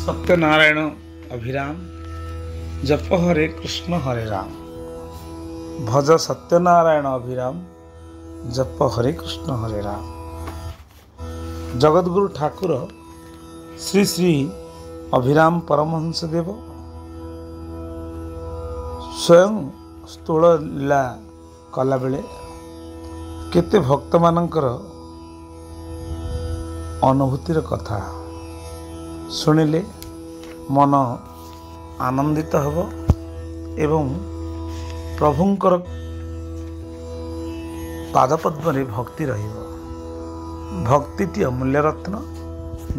सत्यनारायण अभिराम जप हरे कृष्ण हरे राम। भज सत्यनारायण अभिराम जप हरे कृष्ण हरे राम। जगद्गुरु ठाकुर श्री श्री अभिराम परमहंस देव स्वयं स्थूल लीला कला बेले केते भक्त मानकर अनुभूतिर कथा शुणिले मन आनंदित हब एवं प्रभुंकर पादपद्म भक्ति रहिब। भक्ति अमूल्य रत्न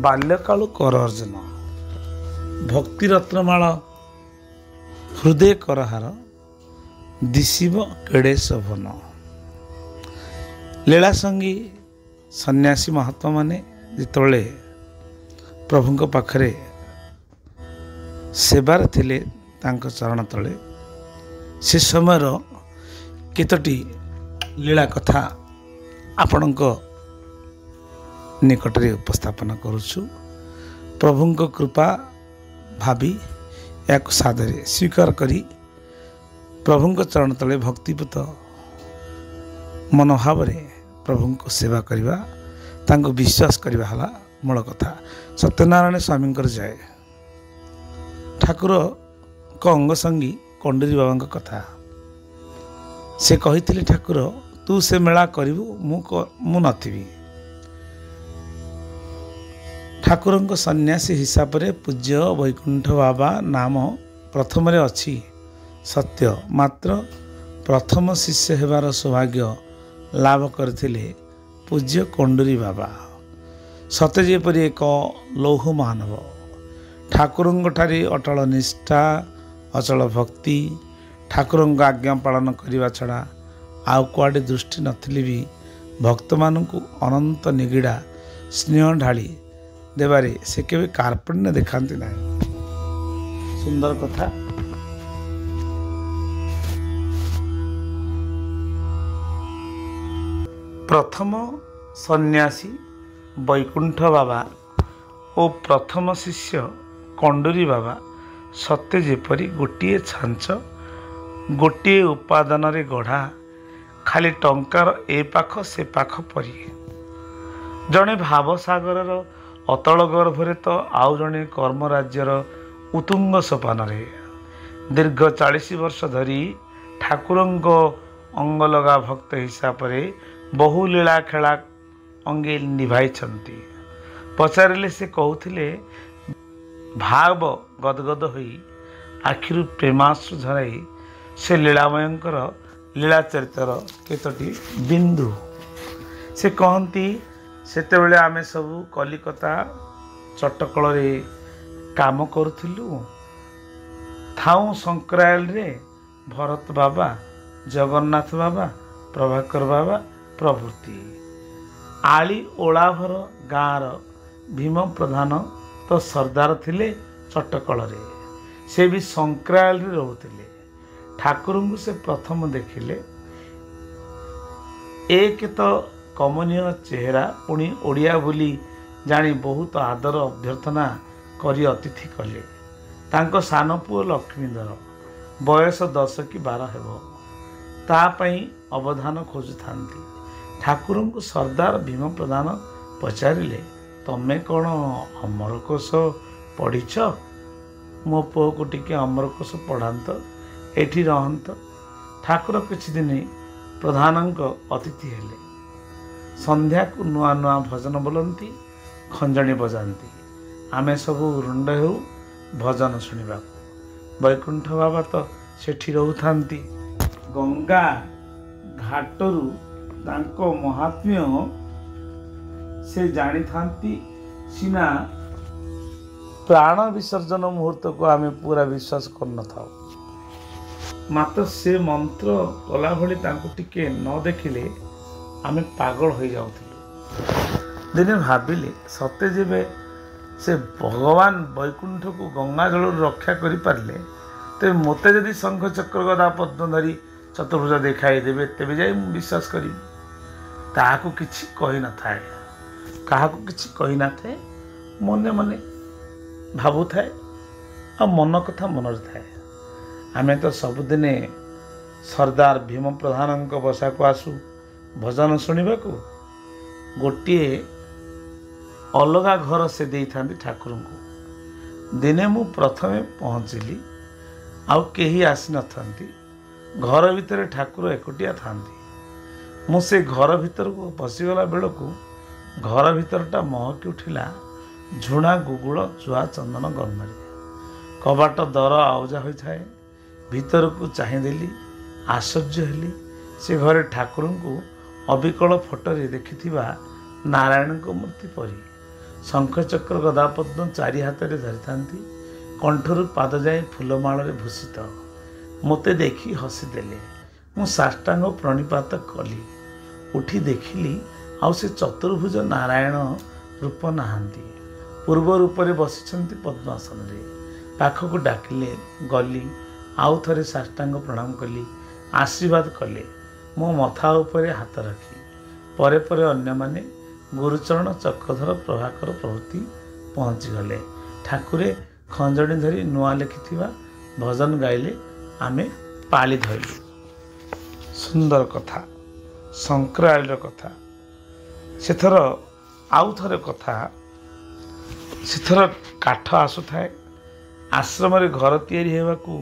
बाल्यकाल कर अर्जन भक्ति रत्नमाल हृदय करहार दिशिव केड़े शोभन। लीला संगी सन्यासी महात्मा माने जितबले प्रभुंक पाखरे सेवार थिले तांको चरण तले से समय केतोटी लीला कथा आपणक निकटरे उपस्थापन करुछु। प्रभुंक कृपा भावी या सादरे स्वीकार करी प्रभुंक चरण तले भक्तिपूत मनोभाव प्रभुंक सेवा करवा तांको विश्वास करवा हला मूल कथा। सत्यनारायण स्वामी जय। ठाकुर को अंग संगी कंडरी बाबा कथा से कही ठाकुर तू से मेला करू मु नथिबी। ठाकुर सन्यासी हिसाब से पूज्य वैकुंठ बाबा नाम प्रथम अच्छी सत्य, मात्र प्रथम शिष्य हेबार सौभाग्य लाभ करथिले पूज्य कंडरी बाबा। सते जेपरि एक लौह मानव ठाकुरंग ठारे अटल निष्ठा अचल भक्ति ठाकुर आज्ञा पालन करने छड़ा आउ कुआडे दृष्टि नथिले भी भक्त मानू अनंत निगिड़ा स्नेह ढाली देवारे से केवे कार्पण्य देखांती ना। सुंदर कथा। प्रथम सन्यासी वैकुंठ बाबा और प्रथम शिष्य कंडरी बाबा सत्य जेपरी गोटे छांच गोटे उपादान रे गढ़ा खाली टंकार ए पाख से पाख परी। जड़े भावसागर अतल गर्भरे तो आउ जड़े कर्म राज्यर उत्तुंग सोपान रे दीर्घ 40 वर्ष धरी ठाकुरंग अंग लगा भक्त हिसाब से बहु लीला खेला अंगे निभाई। पचारे से कहते भाव गदगद होई आखिरु प्रेमाश्रु झराई से लीलामयंकर लीला चरित्र केतोटी बिंदु से कहती। सेते बेले आमे सबू कलिकता चटकल रे काम करुथिलु। थाऊ संक्रायल रे भरत बाबा, जगन्नाथ बाबा, प्रभाकर बाबा प्रभृति आली ओलाभर गाँर भीम प्रधान तो सरदार थिले चटकल रे। से भी संक्रायल रे रहउथिले। ठाकुर को से प्रथम देखिले। एक तो कमनीय चेहरा पुणी ओडिया बोली जानी बहुत आदर अभ्यर्थना करी अतिथि कले। तांको सान पुओ लक्ष्मीधर बयस 10 कि 12 हेबो तापाई अवधान खोजुथांती। ठाकुर को सरदार भीम प्रधान पचारिले तमे कौन अमरकोश पढ़ीच? मो पुओ को टिके अमरकोश पढ़ात एठी रहंत। ठाकुर किछि दिन प्रधानक अतिथि हेले। संध्या को नुआ नुआ भजन बोलती, खंजणी बजाती। आमे सबू रुंड हो भजन शुणा। वैकुंठ बाबा तो सेठी रहउथांती। गंगा घाटरू तांको महात्म्य से जानी थांती सीना प्राण विसर्जन मुहूर्त को आमे पूरा विश्वास कर न था। मात्र से मंत्र कला भली तांको टिके न देखिले आमे पागल हो जाउथिलु। दिने भाबिले सत्य जेबे से भगवान वैकुंठ को गंगा जल रक्षा करि पारले ते मोते जदि शंख चक्र गदा पद्म धरी चतुर्भुज देखाई देबे तेबे जाई विश्वास करी। ताहाको किछि कहि न थाए, काहाको किछि कहि न थाए। मने मने ଭାବୁଥାଏ ଆଉ ମନ କଥା ମନରେ ଥାଏ। ଆମେ ତ ସବୁଦିନେ ସର୍ଦ୍ଦାର ଭୀମ ପ୍ରଧାନଙ୍କ ବସାକୁ ଆସୁ ଭଜନ ଶୁଣିବାକୁ। ଗୋଟିଏ ଅଲଗା ଘର ସେ ଦେଇଥାନ୍ତି ଠାକୁରଙ୍କୁ। ଦିନେ ମୁଁ ପ୍ରଥମେ ପହଞ୍ଚିଲି, ଆଉ କେହି ଆସିନଥାନ୍ତି। ଘର ଭିତରେ ଠାକୁର ଏକୁଟିଆ ଥାନ୍ତି। ମୁଁ ସେ ଘର ଭିତରକୁ ପଶିଗଲା ବେଳକୁ ଘର ଭିତରଟା ମହକି ଉଠିଲା ଝୁଣା, ଗୁଗୁଳ, ଚୁଆ, ଚନ୍ଦନ ଗନ୍ଧରେ। କବାଟ ଦର ଆଉଜା ହୋଇଥାଏ। ଭିତରକୁ ଚାହିଁଦେଲି, ଆଶ୍ଚର୍ଯ୍ୟ ହେଲି। ସେ ଘରେ ଠାକୁରଙ୍କୁ ଅବିକଳ ଫଟୋରେ ଦେଖିଥିବା ନାରାୟଣଙ୍କ ମୂର୍ତ୍ତି ପରି। ଶଙ୍ଖଚକ୍ର ଗଦାପଦ୍ମ ଚାରି ହାତରେ ଧରିଥାନ୍ତି। କଣ୍ଠରୁ ପାଦ ଯାଏ ଫୁଲମାଳରେ ଭୂଷିତ। ମୋତେ ଦେଖି ହସିଦେଲେ। ମୁଁ ସାଷ୍ଟାଙ୍ଗ ପ୍ରଣିପାତ କଲି। ଉଠି ଦେଖିଲି ଆଉ ସେ ଚତୁର୍ଭୁଜ ନାରାୟଣ ରୂପ ନାହାନ୍ତି। ପୂର୍ବ ରୂପରେ ବସିଛନ୍ତି ପଦ୍ମାସନରେ। ପାଖକୁ ଡାକିଲେ, ଗଲି। ଆଉ ଥରେ ସାଷ୍ଟାଙ୍ଗ ପ୍ରଣାମ କଲି। ଆଶୀର୍ବାଦ କଲେ ମୋ ମଥା ଉପରେ ହାତ ରଖି। ପରେ ପରେ ଅନ୍ୟମାନେ ଗୁରୁଚରଣ, ଚକ୍ରଧର, ପ୍ରଭାକର ପ୍ରଭୃତି ପହଞ୍ଚିଗଲେ। ଠାକୁରେ ଖଞ୍ଜଣି ଧରି ନୂଆ ଲେଖିଥିବା ଭଜନ ଗାଇଲେ। ଆମେ ପାଳି ଧଇଲୁ। ସୁନ୍ଦର କଥା, ସଂକ୍ରାଳୀର କଥା। ସେଥର ଆଉ ଥରେ କଥା, ସେଥର କାଠ ଆସୁଥାଏ। ଆଶ୍ରମରେ ଘର ତିଆରି ହେବାକୁ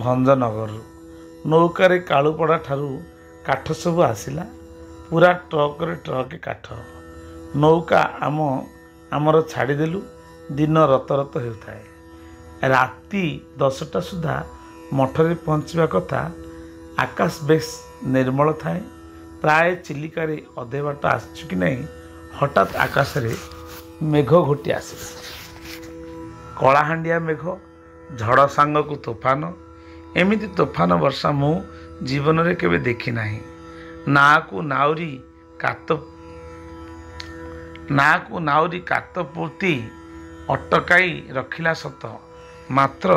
ଭଞ୍ଜନଗରରୁ ନୌକାରେ କାଳୁପଡ଼ା ଠାରୁ କାଠ ସବୁ ଆସିଲା। ପୁରା ଟ୍ରକରେ ଟ୍ରକ କାଠ। ନୌକା ଆମର ଛାଡ଼ିଦେଲୁ। ଦିନ ରତ ହେଉଥାଏ। ରାତି 10ଟା ସୁଦ୍ଧା ମଠରେ ପହଞ୍ଚିବା କଥା। ଆକାଶ ବେଶ୍ ନିର୍ମଳ ଥାଏ। ପ୍ରାୟ ଚିଲିକାରେ ଅଧେ ବାଟ ଆସିଛୁ କି ନାହିଁ, ହଠାତ୍ ଆକାଶରେ ମେଘ ଘୋଟି ଆସିଲା। କଳାହାଣ୍ଡିଆ ମେଘ, ଝଡ଼ ସାଙ୍ଗକୁ ତୋଫାନ। ଏମିତି ତୋଫାନ ବର୍ଷା ମୁଁ ଜୀବନରେ କେବେ ଦେଖି ନାହିଁ। ନାଁକୁ ନାଉରି କାତ ପୋତି ଅଟକାଇ ରଖିଲା ସତ, ମାତ୍ର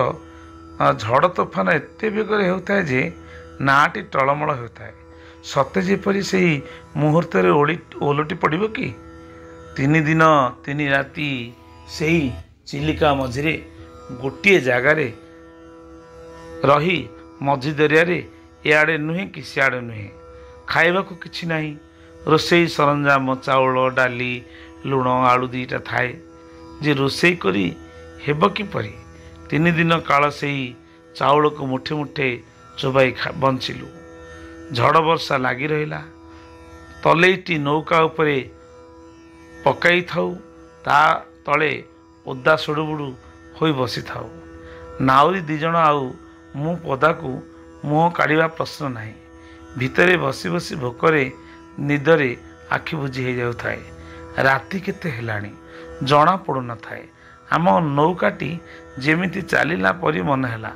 ଝଡ଼ ତୋଫାନ ଏତେ ବେଗରେ ହେଉଥାଏ ଯେ ନାଁଟି ଟଳମଳ ହେଉଥାଏ। ସତେ ଯେପରି ସେହି ମୁହୂର୍ତ୍ତରେ ଓଲଟି ପଡ଼ିବ କି। 3 ଦିନ 3 ରାତି ସେହି ଚିଲିକା ମଝିରେ ଗୋଟିଏ ଜାଗାରେ ରହି, ମଝି ଦରିଆରେ ଏଆଡ଼େ ନୁହେଁ କି ସିଆଡ଼େ ନୁହେଁ। ଖାଇବାକୁ କିଛି ନାହିଁ। ରୋଷେଇ ସରଞ୍ଜାମ ଚାଉଳ, ଡାଲି, ଲୁଣ, ଆଳୁ 2ଟା ଥାଏ ଯେ ରୋଷେଇ କରି ହେବ କିପରି। 3 ଦିନ କାଳ ସେହି ଚାଉଳକୁ ମୁଠେ ମୁଠେ ଚୋବାଇ ବଞ୍ଚିଲୁ। ଝଡ଼ ବର୍ଷା ଲାଗି ରହିଲା। ତଲେଇଟି ନୌକା ଉପରେ ପକାଇଥାଉ, ତା ତଳେ ଓଦା ସୁଡ଼ୁବୁଡ଼ୁ ହୋଇ ବସିଥାଉ। ନାଉରି 2 ଜଣ ଆଉ ମୁଁ ପଦାକୁ ମୁହଁ କାଢ଼ିବା ପ୍ରଶ୍ନ ନାହିଁ। ଭିତରେ ବସି ବସି ଭୋକରେ ନିଦରେ ଆଖି ବୁଜି ହେଇଯାଉଥାଏ। ରାତି କେତେ ହେଲାଣି ଜଣା ପଡ଼ୁନଥାଏ। ଆମ ନୌକାଟି ଯେମିତି ଚାଲିଲା ପରି ମନେ ହେଲା।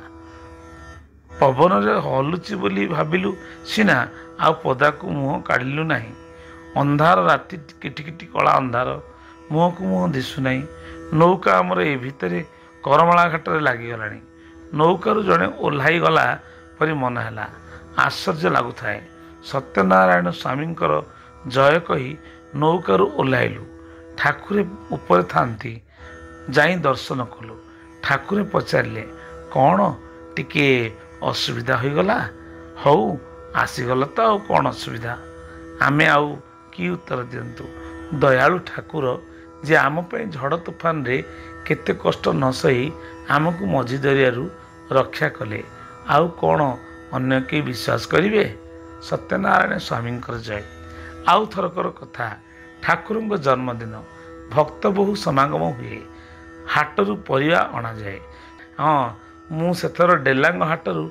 ପବନରେ ହଲୁଛି ବୋଲି ଭାବିଲୁ ସିନା, ଆଉ ପଦାକୁ ମୁହଁ କାଢ଼ିଲୁ ନାହିଁ। ଅନ୍ଧାର, ରାତି କିଟିକିଟି କଳା ଅନ୍ଧାର। ମୁହଁକୁ ମୁହଁ ଦିଶୁନାହିଁ। ନୌକା ଆମର ଏ ଭିତରେ କରମଳା ଘାଟରେ ଲାଗିଗଲାଣି। ନୌକାରୁ ଜଣେ ଓହ୍ଲାଇ ଗଲା ପରି ମନେ ହେଲା। ଆଶ୍ଚର୍ଯ୍ୟ ଲାଗୁଥାଏ। ସତ୍ୟନାରାୟଣ ସ୍ୱାମୀଙ୍କର ଜୟ କହି ନୌକାରୁ ଓହ୍ଲାଇଲୁ। ଠାକୁରେ ଉପରେ ଥାନ୍ତି। ଯାଇ ଦର୍ଶନ କଲୁ। ଠାକୁରେ ପଚାରିଲେ, କ'ଣ ଟିକିଏ ଅସୁବିଧା ହୋଇଗଲା? ହଉ, ଆସିଗଲ ତ, ଆଉ କ'ଣ ଅସୁବିଧା? ଆମେ ଆଉ କି ଉତ୍ତର ଦିଅନ୍ତୁ? ଦୟାଳୁ ଠାକୁର ଯେ ଆମ ପାଇଁ ଝଡ଼ ତୋଫାନରେ କେତେ କଷ୍ଟ ନ ସହି ଆମକୁ ମଝି ଦରିଆରୁ ରକ୍ଷା କଲେ, ଆଉ କ'ଣ ଅନ୍ୟ କେହି ବିଶ୍ୱାସ କରିବେ? ସତ୍ୟନାରାୟଣ ସ୍ୱାମୀଙ୍କର ଜୟ। ଆଉ ଥରକର କଥା, ଠାକୁରଙ୍କ ଜନ୍ମଦିନ। ଭକ୍ତ ବହୁ ସମାଗମ ହୁଏ। ହାଟରୁ ପରିବା ଅଣାଯାଏ। ହଁ, ମୁଁ ସେଥର ଡେଲାଙ୍ଗ ହାଟରୁ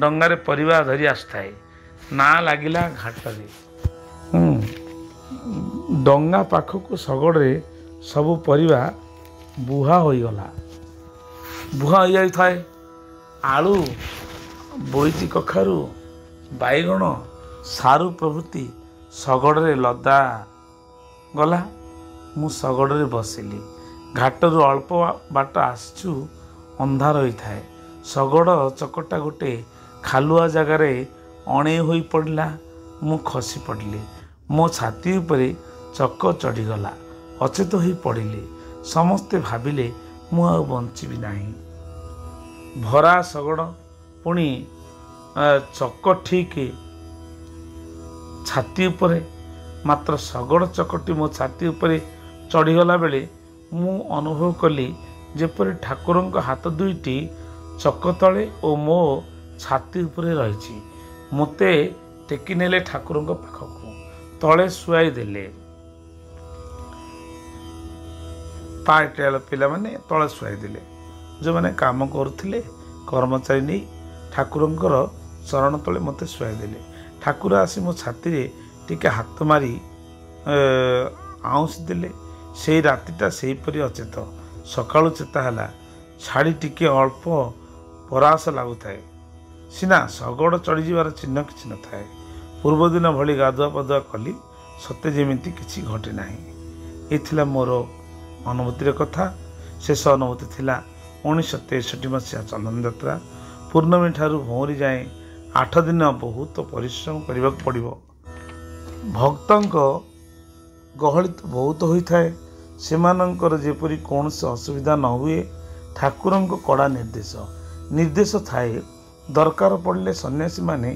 ଡଙ୍ଗାରେ ପରିବା ଧରି ଆସୁଥାଏ। ନାଁ ଲାଗିଲା ଘାଟରେ। ଡଙ୍ଗା ପାଖକୁ ଶଗଡ଼ରେ ସବୁ ପରିବା ବୁହା ହୋଇଯାଇଥାଏ। ଆଳୁ, ବୋଇତି କଖାରୁ, ବାଇଗଣ, ସାରୁ ପ୍ରଭୃତି ଶଗଡ଼ରେ ଲଦା ଗଲା। ମୁଁ ଶଗଡ଼ରେ ବସିଲି। ଘାଟରୁ ଅଳ୍ପ ବାଟ ଆସିଛୁ, ଅନ୍ଧାର ହୋଇଥାଏ। ଶଗଡ଼ ଚକଟା ଗୋଟେ ଖାଲୁଆ ଜାଗାରେ ଅଣେଇ ହୋଇ ପଡ଼ିଲା। ମୁଁ ଖସି ପଡ଼ିଲି। ମୋ ଛାତି ଉପରେ ଚକ ଚଢ଼ିଗଲା। ଅଚେତ ହୋଇ ପଡ଼ିଲି। ସମସ୍ତେ ଭାବିଲେ ମୁଁ ଆଉ ବଞ୍ଚିବି ନାହିଁ। ଭରା ଶଗଡ଼ ପୁଣି ଚକ ଠିକ୍ ଛାତି ଉପରେ, ମାତ୍ର ଶଗଡ଼ ଚକଟି ମୋ ଛାତି ଉପରେ ଚଢ଼ିଗଲା ବେଳେ ମୁଁ ଅନୁଭବ କଲି ଯେପରି ଠାକୁରଙ୍କ ହାତ ଦୁଇଟି ଚକ ତଳେ ଓ ମୋ ଛାତି ଉପରେ ରହିଛି। ମୋତେ ଟେକି ନେଲେ ଠାକୁରଙ୍କ ପାଖକୁ, ତଳେ ଶୁଆଇ ଦେଲେ। ପାର୍ଟିଆଳ ପିଲାମାନେ ତଳେ ଶୁଆଇ ଦେଲେ। ଯେଉଁମାନେ କାମ କରୁଥିଲେ କର୍ମଚାରୀ ନେଇ ଠାକୁରଙ୍କର ଚରଣ ତଳେ ମୋତେ ଶୁଆଇ ଦେଲେ। ଠାକୁର ଆସି ମୋ ଛାତିରେ ଟିକେ ହାତ ମାରି ଆଉଁସି ଦେଲେ। ସେଇ ରାତିଟା ସେହିପରି ଅଚେତ। ସକାଳୁ ଚେତା ହେଲା। ଛାଡ଼ି ଟିକେ ଅଳ୍ପ ପରାସ ଲାଗୁଥାଏ ସିନା, ଶଗଡ଼ ଚଢ଼ିଯିବାର ଚିହ୍ନ କିଛି ନଥାଏ। ପୂର୍ବଦିନ ଭଳି ଗାଧୁଆ ପାଧୁଆ କଲି, ସତେ ଯେମିତି କିଛି ଘଟେ ନାହିଁ। ଏ ଥିଲା ମୋର ଅନୁଭୂତିର କଥା। ଶେଷ ଅନୁଭୂତି ଥିଲା 1963 ମସିହା ଚନ୍ଦନ ଯାତ୍ରା। ପୂର୍ଣ୍ଣମୀ ଠାରୁ ଭଉଁରୀ ଯାଏଁ 8 ଦିନ ବହୁତ ପରିଶ୍ରମ କରିବାକୁ ପଡ଼ିବ। ଭକ୍ତଙ୍କ ଗହଳି ତ ବହୁତ ହୋଇଥାଏ। ସେମାନଙ୍କର ଯେପରି କୌଣସି ଅସୁବିଧା ନ ହୁଏ, ଠାକୁରଙ୍କ କଡ଼ା ନିର୍ଦ୍ଦେଶ ଥାଏ। ଦରକାର ପଡ଼ିଲେ ସନ୍ନ୍ୟାସୀମାନେ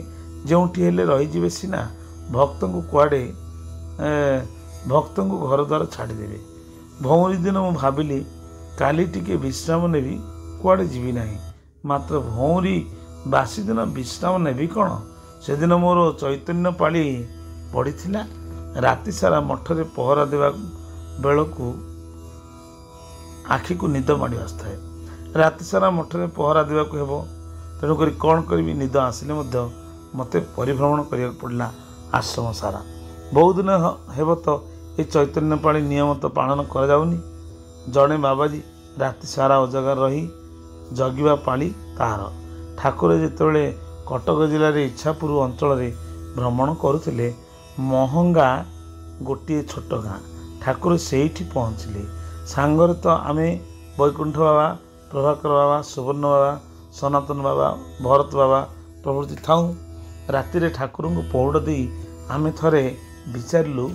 ଯେଉଁଠି ହେଲେ ରହିଯିବେ ସିନା, ଭକ୍ତଙ୍କୁ ଘର ଦ୍ୱାର ଛାଡ଼ିଦେବେ। ଭଉଁରୀ ଦିନ ମୁଁ ଭାବିଲି କାଲି ଟିକେ ବିଶ୍ରାମ ନେବି, କୁଆଡ଼େ ଯିବି ନାହିଁ। ମାତ୍ର ଭଉଁରୀ ବାସି ଦିନ ବିଶ୍ରାମ ନେବି କ'ଣ? ସେଦିନ ମୋର ଚୈତନ୍ୟ ପାଳି ପଡ଼ିଥିଲା। ରାତି ସାରା ମଠରେ ପହରା ଦେବା ବେଳକୁ ଆଖିକୁ ନିଦ ମାଡ଼ି ଆସୁଥାଏ। ରାତି ସାରା ମଠରେ ପହରା ଦେବାକୁ ହେବ, ତେଣୁକରି କ'ଣ କରିବି? ନିଦ ଆସିଲେ ମଧ୍ୟ ମୋତେ ପରିଭ୍ରମଣ କରିବାକୁ ପଡ଼ିଲା ଆଶ୍ରମ ସାରା। ବହୁ ଦିନ ହେବ ତ ଏ ଚୈତନ୍ୟ ପାଳି ନିୟମିତ ପାଳନ କରାଯାଉନି। ଜଣେ ବାବାଜୀ ରାତି ସାରା ଉଜାଗର ରହି ଜଗିବା ପାଳି ତାହାର। ଠାକୁର ଯେତେବେଳେ କଟକ ଜିଲ୍ଲାରେ ଇଚ୍ଛାପୁର ଅଞ୍ଚଳରେ ଭ୍ରମଣ କରୁଥିଲେ, ମହଙ୍ଗା ଗୋଟିଏ ଛୋଟ ଗାଁ। ଠାକୁର ସେଇଠି ପହଞ୍ଚିଲେ। ସାଙ୍ଗରେ ତ ଆମେ ବୈକୁଣ୍ଠ ବାବା, ପ୍ରଭାକର ବାବା, ସୁବର୍ଣ୍ଣ ବାବା, ସନାତନ ବାବା, ଭରତ ବାବା ପ୍ରଭୃତି ଥାଉଁ। ରାତିରେ ଠାକୁରଙ୍କୁ ପହୁଡ଼ ଦେଇ ଆମେ ଥରେ ବିଚାରିଲୁ,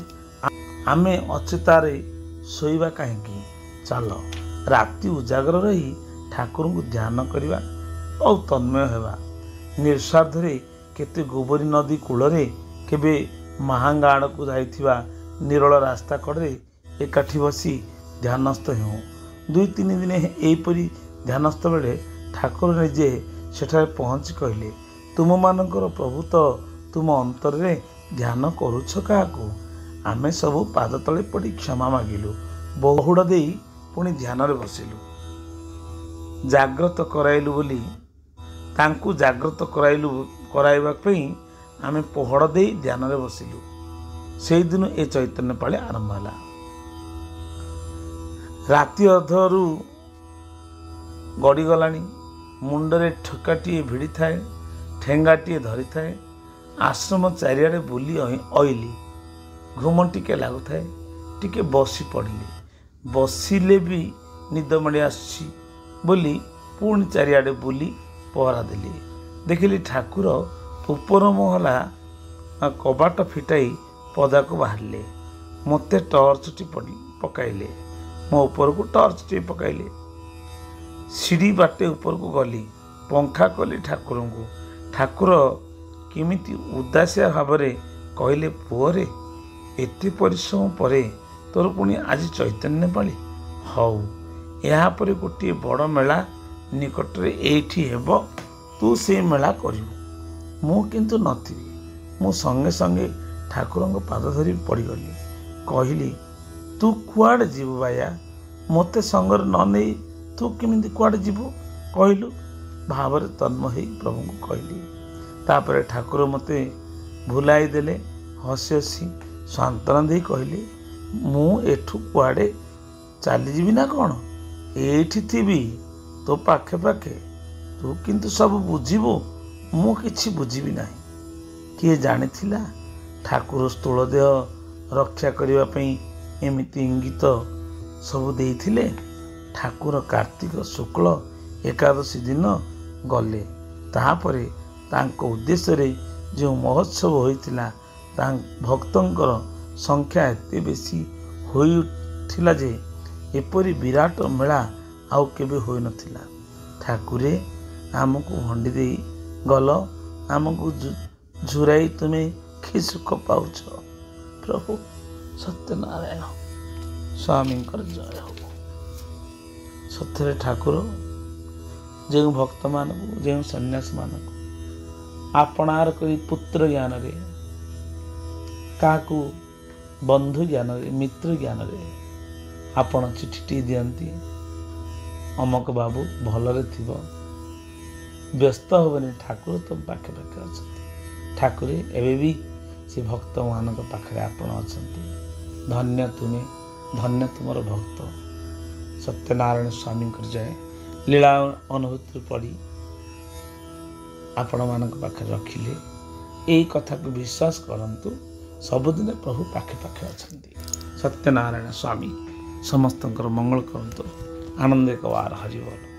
ଆମେ ଅଚେତାରେ ଶୋଇବା କାହିଁକି? ଚାଲ ରାତି ଉଜାଗର ରହି ଠାକୁରଙ୍କୁ ଧ୍ୟାନ କରିବା ଆଉ ତନ୍ମୟ ହେବା। ନିଃସ୍ୱାର୍ଥରେ କେତେ ଗୋବରୀ ନଦୀ କୂଳରେ, କେବେ ମାହାଙ୍ଗା ଆଡ଼କୁ ଯାଇଥିବା ନିରୋଳ ରାସ୍ତା କଡ଼ରେ ଏକାଠି ବସି ଧ୍ୟାନସ୍ଥ ହେଉ। 2-3 ଦିନ ଏହିପରି ଧ୍ୟାନସ୍ଥ ବେଳେ ଠାକୁର ନିଜେ ସେଠାରେ ପହଞ୍ଚି କହିଲେ, ତୁମମାନଙ୍କର ପ୍ରଭୁ ତ ତୁମ ଅନ୍ତରରେ ଧ୍ୟାନ କରୁଛ କାହାକୁ? ଆମେ ସବୁ ପାଦ ତଳେ ପଡ଼ି କ୍ଷମା ମାଗିଲୁ। ପହୁଡ଼ ଦେଇ ପୁଣି ଧ୍ୟାନରେ ବସିଲୁ। ତାଙ୍କୁ ଜାଗ୍ରତ କରାଇବା ପାଇଁ ଆମେ ପହଡ଼ ଦେଇ ଧ୍ୟାନରେ ବସିଲୁ। ସେଇଦିନ ଏ ଚୈତନ୍ୟ ପାଳି ଆରମ୍ଭ ହେଲା। ରାତି ଅଧରୁ ଗଡ଼ିଗଲାଣି। ମୁଣ୍ଡରେ ଠେଙ୍ଗାଟିଏ ଭିଡ଼ିଥାଏ, ଠେଙ୍ଗାଟିଏ ଧରିଥାଏ। ଆଶ୍ରମ ଚାରିଆଡ଼େ ବୁଲି ଅଇଲି। ଘୁମ ଟିକେ ଲାଗୁଥାଏ। ଟିକେ ବସି ପଡ଼ିଲି। ବସିଲେ ବି ନିଦ ମାଡ଼ି ଆସୁଛି ବୋଲି ପୁଣି ଚାରିଆଡ଼େ ବୁଲି ପହରା ଦେଲି। ଦେଖିଲି ଠାକୁର ଉପର ମହଲା କବାଟ ଫିଟାଇ ପଦାକୁ ବାହାରିଲେ। ମୋତେ ଟର୍ଚ୍ଚଟି ପକାଇଲେ। ମୋ ଉପରକୁ ଟର୍ଚ୍ଚଟି ପକାଇଲେ। ସିଡ଼ି ବାଟେ ଉପରକୁ ଗଲି। ପଙ୍ଖା କଲି ଠାକୁରଙ୍କୁ। ଠାକୁର କେମିତି ଉଦାସିଆ ଭାବରେ କହିଲେ, ପୁଅରେ, ଏତେ ପରିଶ୍ରମ ପରେ ତୋର ପୁଣି ଆଜି ଚୈତନ୍ୟ ପାଳି? ହଉ, ଏହାପରେ ଗୋଟିଏ ବଡ଼ ମେଳା ନିକଟରେ ଏଇଠି ହେବ, ତୁ ସେଇ ମେଳା କରିବୁ। ମୁଁ କିନ୍ତୁ ନଥିଲି। ମୁଁ ସଙ୍ଗେ ସଙ୍ଗେ ଠାକୁରଙ୍କ ପାଦ ଧରି ପଡ଼ିଗଲି। କହିଲି, ତୁ କୁଆଡ଼େ ଯିବୁ ବାୟା? ମୋତେ ସଙ୍ଗରେ ନ ନେଇ ତୁ କେମିତି କୁଆଡ଼େ ଯିବୁ କହିଲୁ? ଭାବରେ ତନ୍ମୟ ହେଇ ପ୍ରଭୁଙ୍କୁ କହିଲି। ତାପରେ ଠାକୁର ମୋତେ ଭୁଲାଇ ଦେଲେ। ହସି ହସି ସାନ୍ତ୍ୱନା ଦେଇ କହିଲେ, ମୁଁ ଏଠୁ କୁଆଡ଼େ ଚାଲିଯିବି ନା କ'ଣ? ଏଇଠି ଥିବି ତୋ ପାଖେ ପାଖେ। ତୁ କିନ୍ତୁ ସବୁ ବୁଝିବୁ, ମୁଁ କିଛି ବୁଝିବି ନାହିଁ। କିଏ ଜାଣିଥିଲା ଠାକୁର ସ୍ଥୂଳ ଦେହ ରକ୍ଷା କରିବା ପାଇଁ ଏମିତି ଇଙ୍ଗିତ ସବୁ ଦେଇଥିଲେ। ଠାକୁର କାର୍ତ୍ତିକ ଶୁକ୍ଳ ଏକାଦଶୀ ଦିନ ଗଲେ। ତାପରେ ତାଙ୍କ ଉଦ୍ଦେଶ୍ୟରେ ଯେଉଁ ମହୋତ୍ସବ ହୋଇଥିଲା, ଭକ୍ତଙ୍କର ସଂଖ୍ୟା ଏତେ ବେଶୀ ହୋଇଥିଲା ଯେ ଏପରି ବିରାଟ ମେଳା ଆଉ କେବେ ହୋଇନଥିଲା। ଠାକୁରେ ଆମକୁ ଭଣ୍ଡି ଦେଇ ଗଲ, ଆମକୁ ଝୁରାଇ ତୁମେ କି ସୁଖ ପାଉଛ। ପ୍ରଭୁ ସତ୍ୟନାରାୟଣ ସ୍ୱାମୀଙ୍କର ଜୟ ହଉ। ସତ୍ୟରେ ଠାକୁର ଯେଉଁ ଭକ୍ତମାନଙ୍କୁ, ଯେଉଁ ସନ୍ନ୍ୟାସୀମାନଙ୍କୁ ଆପଣାର କରି ପୁତ୍ର ଜ୍ଞାନରେ, କାହାକୁ ବନ୍ଧୁ ଜ୍ଞାନରେ, ମିତ୍ର ଜ୍ଞାନରେ ଆପଣ ଚିଠିଟି ଦିଅନ୍ତି, ଅମକ ବାବୁ ଭଲରେ ଥିବ, ବ୍ୟସ୍ତ ହେବନି, ଠାକୁର ତ ପାଖେ ପାଖେ ଅଛନ୍ତି। ଠାକୁରେ ଏବେ ବି ସେ ଭକ୍ତମାନଙ୍କ ପାଖରେ ଆପଣ ଅଛନ୍ତି। ଧନ୍ୟ ତୁମେ, ଧନ୍ୟ ତୁମର ଭକ୍ତ। ସତ୍ୟନାରାୟଣ ସ୍ୱାମୀଙ୍କର ଜୟ। ଲୀଳା ଅନୁଭୂତିରୁ ପଢ଼ି ଆପଣମାନଙ୍କ ପାଖରେ ରଖିଲେ ଏଇ କଥାକୁ ବିଶ୍ୱାସ କରନ୍ତୁ, ସବୁଦିନେ ପ୍ରଭୁ ପାଖେ ପାଖେ ଅଛନ୍ତି। ସତ୍ୟନାରାୟଣ ସ୍ୱାମୀ ସମସ୍ତଙ୍କର ମଙ୍ଗଳ କରନ୍ତୁ। ଆନନ୍ଦ ଏକ ବାର ହରିବୋଲ।